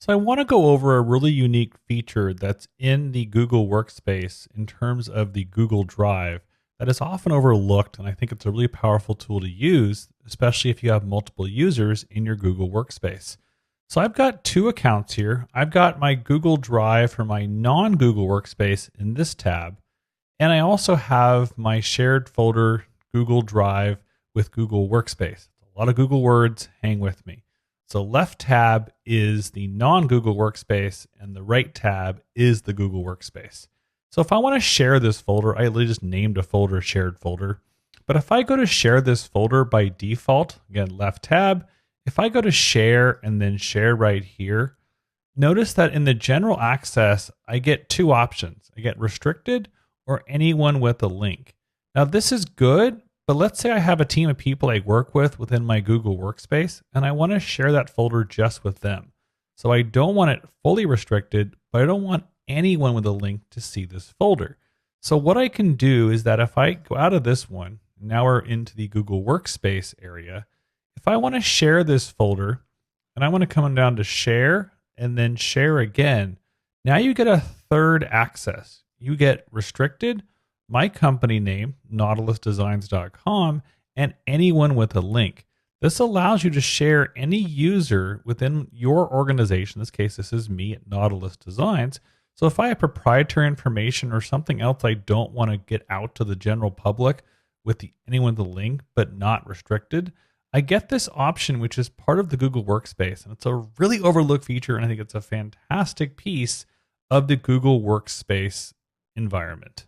So I want to go over a really unique feature that's in the Google Workspace in terms of the Google Drive that is often overlooked. And I think it's a really powerful tool to use, especially if you have multiple users in your Google Workspace. So I've got two accounts here. I've got my Google Drive for my non-Google Workspace in this tab. And I also have my shared folder Google Drive with Google Workspace. A lot of Google words, hang with me. So left tab is the non-Google Workspace and the right tab is the Google Workspace. So if I want to share this folder, I literally just named a folder shared folder. But if I go to share this folder by default, again, left tab, if I go to share and then share right here, notice that in the general access, I get two options. I get restricted or anyone with a link. Now this is good, but let's say I have a team of people I work with within my Google Workspace, and I want to share that folder just with them. So I don't want it fully restricted, but I don't want anyone with a link to see this folder. So what I can do is that if I go out of this one, now we're into the Google Workspace area. If I want to share this folder, and I want to come down to share and then share again, now you get a third access. You get restricted, my company name, nautilusdesigns.com, and anyone with a link. This allows you to share any user within your organization. In this case, this is me at Nautilus Designs. So if I have proprietary information or something else I don't want to get out to the general public with anyone with a link, but not restricted, I get this option, which is part of the Google Workspace. And it's a really overlooked feature, and I think it's a fantastic piece of the Google Workspace environment.